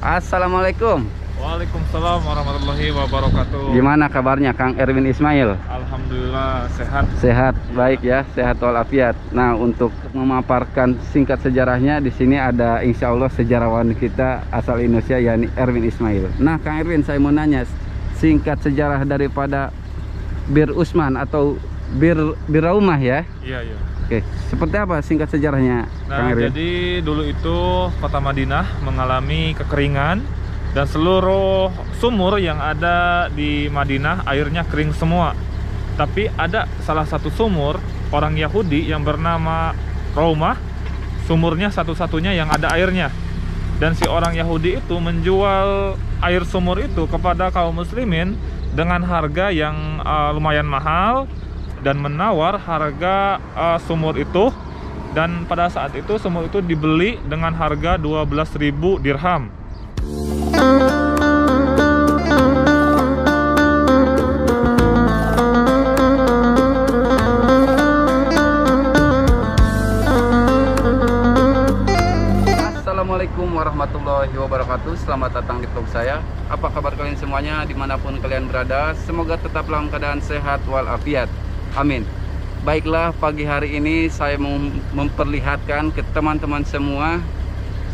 Assalamualaikum. Waalaikumsalam warahmatullahi wabarakatuh. Gimana kabarnya Kang Erwin Ismail? Alhamdulillah sehat. Sehat, baik ya, sehat walafiat. Nah, untuk memaparkan singkat sejarahnya, di sini ada insya Allah sejarawan kita asal Indonesia, yakni Erwin Ismail. Nah, Kang Erwin, saya mau nanya singkat sejarah daripada Bir Usman atau Bir Raumah ya? Iya, iya. Oke, seperti apa singkat sejarahnya, Kang Nah, Erwin? jadi dulu itu kota Madinah mengalami kekeringan dan seluruh sumur yang ada di Madinah airnya kering semua. Tapi ada salah satu sumur orang Yahudi yang bernama Raumah, sumurnya satu-satunya yang ada airnya. Dan si orang Yahudi itu menjual air sumur itu kepada kaum muslimin dengan harga yang lumayan mahal dan menawar harga sumur itu. Dan pada saat itu sumur itu dibeli dengan harga 12.000 dirham. Assalamualaikum warahmatullahi wabarakatuh. Selamat datang di vlog saya. Apa kabar kalian semuanya dimanapun kalian berada? Semoga tetap dalam keadaan sehat walafiat. Amin. Baiklah, pagi hari ini saya mau memperlihatkan ke teman-teman semua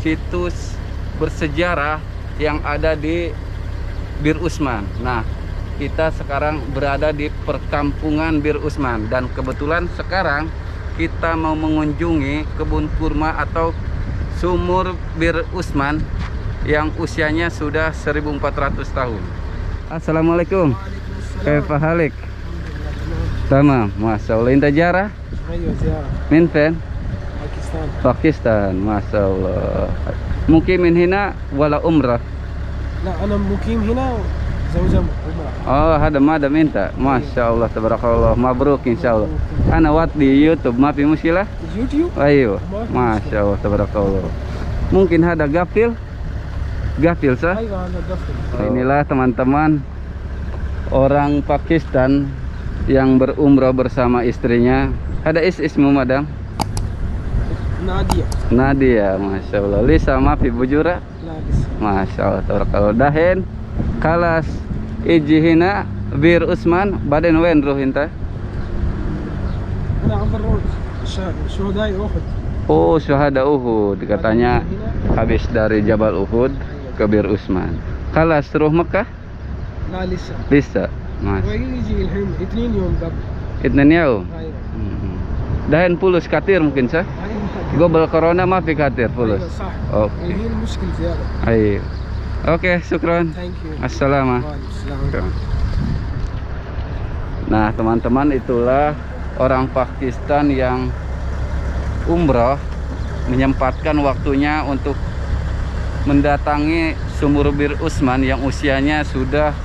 situs bersejarah yang ada di Bir Usman. Nah, kita sekarang berada di perkampungan Bir Usman dan kebetulan sekarang kita mau mengunjungi kebun kurma atau sumur Bir Usman yang usianya sudah 1400 tahun. Assalamualaikum. Kaifa halik? Tamam, Masya Allah. Inta jarah? ايوه زياره Min fen? باكستان. Pakistan, Masya Allah. Mungkin min hina wala umrah. لا انا مقيم هنا زوجة عمره. Oh, ada madam minta. Masya Allah, tabarakallah. Mabruk insya Allah. Ana wat di YouTube, ma fi muskilah. يوتيوب. Ayo, Masya Allah, tabarakallah. Mungkin ada gafil sah. ايوه انا دخل. Inilah teman-teman orang Pakistan yang berumrah bersama istrinya. Ada ismu madam? نادية. Nadia, Masya Allah. Lisa ma fi bujura. لا لسه. Masya Allah, tabarakallah. Dahen kalas iji hina Bir Usman baden wen ruh inta. انا عبد الروج شهداء احد. Oh, syuhada Uhud. Katanya habis dari Jabal Uhud ke Bir Usman. Kalas ruh Mekah? لا لسه. Bisa. Mas. ويجي الحين 2 يوم قبل. Itnen yau. ايوه. Dahen pulus katir mungkin sah. ايوه. Gobel corona ma fi katir pulus. ايوه صح. Oke. هي المشكلة زيادة. Ayo. Oke, syukron. ثانك يو. Assalamualaikum. وعليكم السلام. Nah, teman-teman, itulah orang Pakistan yang umroh menyempatkan waktunya untuk mendatangi sumur Bir Usman yang usianya sudah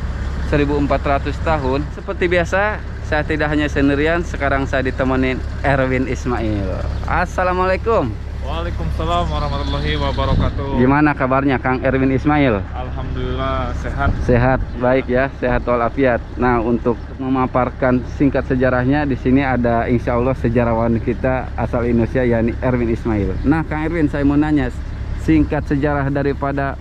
1400 tahun. Seperti biasa, saya tidak hanya sendirian, sekarang saya ditemenin Erwin Ismail. Assalamualaikum. Waalaikumsalam warahmatullahi wabarakatuh. Gimana kabarnya Kang Erwin Ismail? Alhamdulillah sehat. Sehat, baik ya, sehat walafiat. Nah, untuk memaparkan singkat sejarahnya, di sini ada insya Allah sejarawan kita asal Indonesia, yakni Erwin Ismail. Nah, Kang Erwin, saya mau nanya singkat sejarah daripada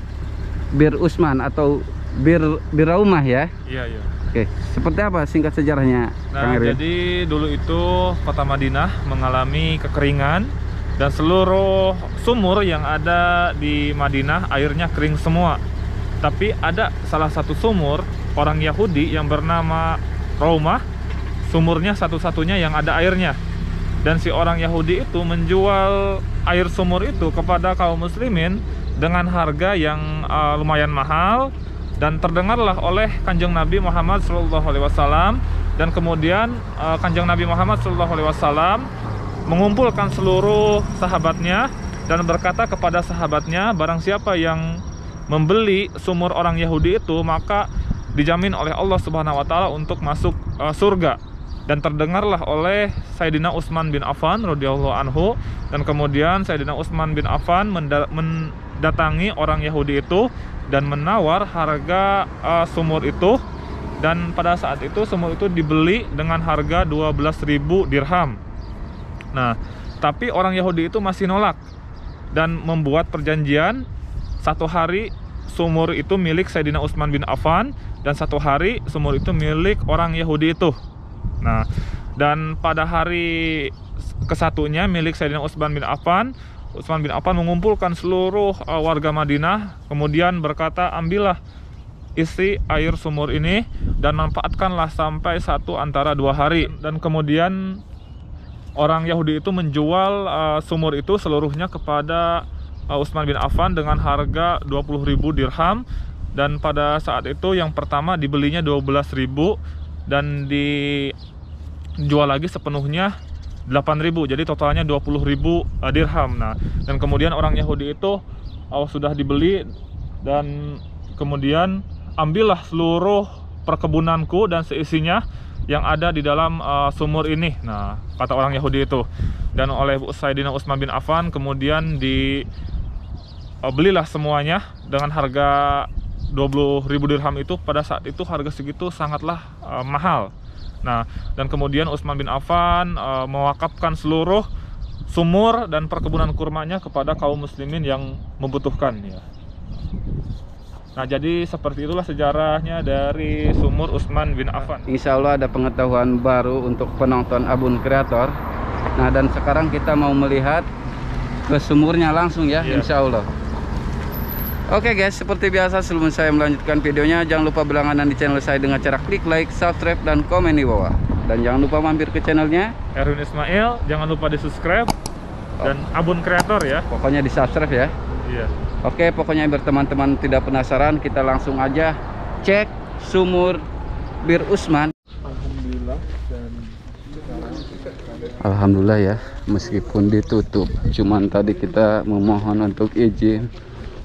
Bir Usman atau Bir Raumah ya? Iya, iya. Oke, seperti apa singkat sejarahnya, Kang Nah, Erwin? jadi dulu itu kota Madinah mengalami kekeringan dan seluruh sumur yang ada di Madinah airnya kering semua. Tapi ada salah satu sumur orang Yahudi yang bernama Raumah, sumurnya satu-satunya yang ada airnya. Dan si orang Yahudi itu menjual air sumur itu kepada kaum muslimin dengan harga yang lumayan mahal. Dan terdengarlah oleh Kanjeng Nabi Muhammad SAW. Dan kemudian Kanjeng Nabi Muhammad SAW mengumpulkan seluruh sahabatnya dan berkata kepada sahabatnya, barang siapa yang membeli sumur orang Yahudi itu, maka dijamin oleh Allah Subhanahu wa taala untuk masuk surga. Dan terdengarlah oleh Sayyidina Utsman bin Affan radhiyallahu anhu, dan kemudian Sayyidina Utsman bin Affan mendatangi orang Yahudi itu dan menawar harga sumur itu. Dan pada saat itu sumur itu dibeli dengan harga 12.000 dirham. Nah, tapi orang Yahudi itu masih nolak dan membuat perjanjian 1 hari sumur itu milik Sayyidina Utsman bin Affan, dan 1 hari sumur itu milik orang Yahudi itu. Nah, dan pada hari kesatunya milik Sayyidina Utsman bin Affan mengumpulkan seluruh warga Madinah, kemudian berkata, ambillah isi air sumur ini dan manfaatkanlah sampai 1 antara 2 hari. Dan kemudian orang Yahudi itu menjual sumur itu seluruhnya kepada Utsman bin Affan dengan harga 20.000 dirham, dan pada saat itu yang pertama dibelinya 12.000 dan dijual lagi sepenuhnya 8.000, jadi totalnya 20.000 dirham. Nah, dan kemudian orang Yahudi itu sudah dibeli, dan kemudian ambillah seluruh perkebunanku dan seisinya yang ada di dalam sumur ini. Nah, kata orang Yahudi itu. Dan oleh Sayyidina Utsman bin Affan kemudian belilah semuanya dengan harga 20.000 dirham itu. Pada saat itu harga segitu sangatlah mahal. Nah, dan kemudian Utsman bin Affan mewakafkan seluruh sumur dan perkebunan kurmanya kepada kaum muslimin yang membutuhkan ya. Nah, jadi seperti itulah sejarahnya dari sumur Utsman bin Affan. Insya Allah ada pengetahuan baru untuk penonton Abun Kreator. Nah, dan sekarang kita mau melihat ke sumurnya langsung ya, insya Allah. Oke guys, seperti biasa sebelum saya melanjutkan videonya, jangan lupa berlangganan di channel saya dengan cara klik like, subscribe, dan komen di bawah. Dan jangan lupa mampir ke channelnya Erwin Ismail, jangan lupa di subscribe dan Abun Kreator ya. Pokoknya di subscribe ya. Iya. Oke, pokoknya biar teman-teman tidak penasaran, kita langsung aja cek sumur Bir Utsman. Alhamdulillah ya, meskipun ditutup, cuman tadi kita memohon untuk izin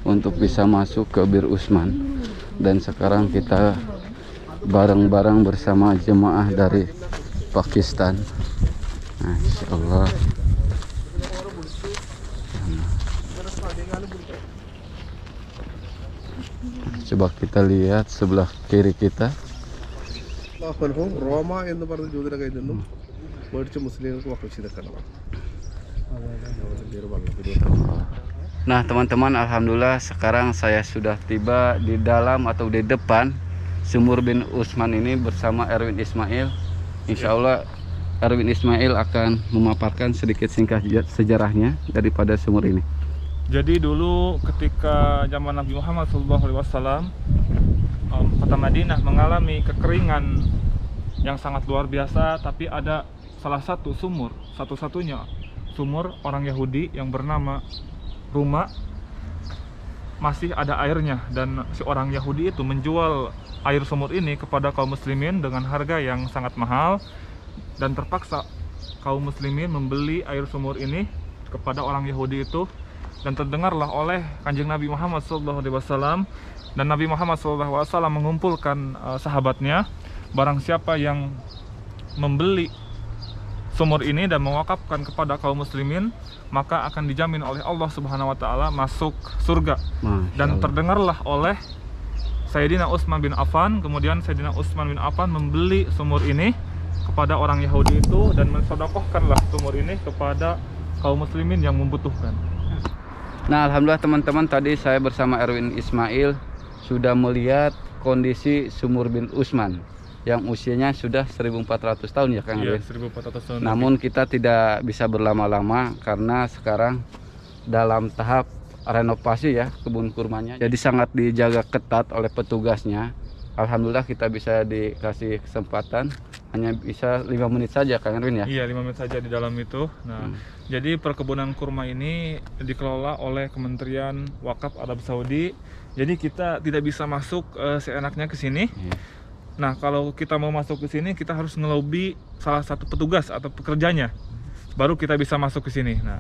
untuk bisa masuk ke Bir Utsman, dan sekarang kita bareng-bareng bersama jemaah dari Pakistan. Nah, insya Allah. Coba kita lihat sebelah kiri kita. Roma ಎಂದು ಬರೆದು ಜೋದಿರಾಗ ಇದನ್ನು ಮಡಿಚು ಮುಸ್ಲಿಮರಿಗೆ ವಕೀಲಸಿದ Nah teman-teman, alhamdulillah sekarang saya sudah tiba di dalam atau di depan sumur bin Utsman ini bersama Erwin Ismail. Insya Allah Erwin Ismail akan memaparkan sedikit singkat sejarahnya daripada sumur ini. Jadi dulu ketika zaman Nabi Muhammad SAW, kota Madinah mengalami kekeringan yang sangat luar biasa, tapi ada salah satu sumur, satu-satunya sumur orang Yahudi yang bernama Ruma, masih ada airnya, dan si orang Yahudi itu menjual air sumur ini kepada kaum muslimin dengan harga yang sangat mahal, dan terpaksa kaum muslimin membeli air sumur ini kepada orang Yahudi itu. Dan terdengarlah oleh Kanjeng Nabi Muhammad SAW, dan Nabi Muhammad SAW mengumpulkan sahabatnya, barang siapa yang membeli sumur ini dan mewakafkan kepada kaum muslimin, maka akan dijamin oleh Allah Subhanahu wa taala masuk surga. Dan terdengarlah oleh Sayyidina Utsman bin Affan, kemudian Sayyidina Utsman bin Affan membeli sumur ini kepada orang Yahudi itu dan mensedekahkanlah sumur ini kepada kaum muslimin yang membutuhkan. Nah, alhamdulillah teman-teman, tadi saya bersama Erwin Ismail sudah melihat kondisi sumur bin Utsman yang usianya sudah 1400 tahun ya Kang Erwin. 1400 tahun. Namun kita tidak bisa berlama-lama karena sekarang dalam tahap renovasi ya kebun kurmanya. Jadi sangat dijaga ketat oleh petugasnya. Alhamdulillah kita bisa dikasih kesempatan hanya bisa 5 menit saja Kang Erwin ya. Iya, 5 menit saja di dalam itu. Nah, jadi perkebunan kurma ini dikelola oleh Kementerian Wakaf Arab Saudi. Jadi kita tidak bisa masuk seenaknya ke sini. Nah, kalau kita mau masuk ke sini, kita harus ngelobi salah satu petugas atau pekerjanya, baru kita bisa masuk ke sini. Nah,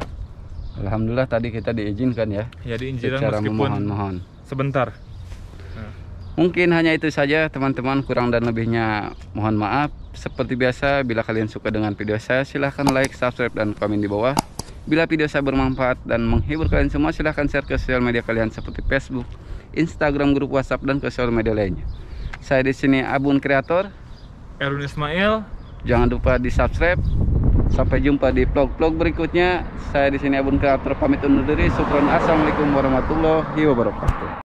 alhamdulillah tadi kita diizinkan ya. Ya, diizinkan secara meskipun memohon sebentar. Nah. Mungkin hanya itu saja teman-teman, kurang dan lebihnya mohon maaf. Seperti biasa, bila kalian suka dengan video saya, silahkan like, subscribe, dan komen di bawah. Bila video saya bermanfaat dan menghibur kalian semua, silahkan share ke sosial media kalian seperti Facebook, Instagram, grup WhatsApp, dan ke sosial media lainnya. Saya di sini Abun Kreator, Erwin Ismail. Jangan lupa di subscribe. Sampai jumpa di vlog-vlog berikutnya. Saya di sini Abun Kreator pamit undur diri. Syukron, assalamualaikum warahmatullahi wabarakatuh.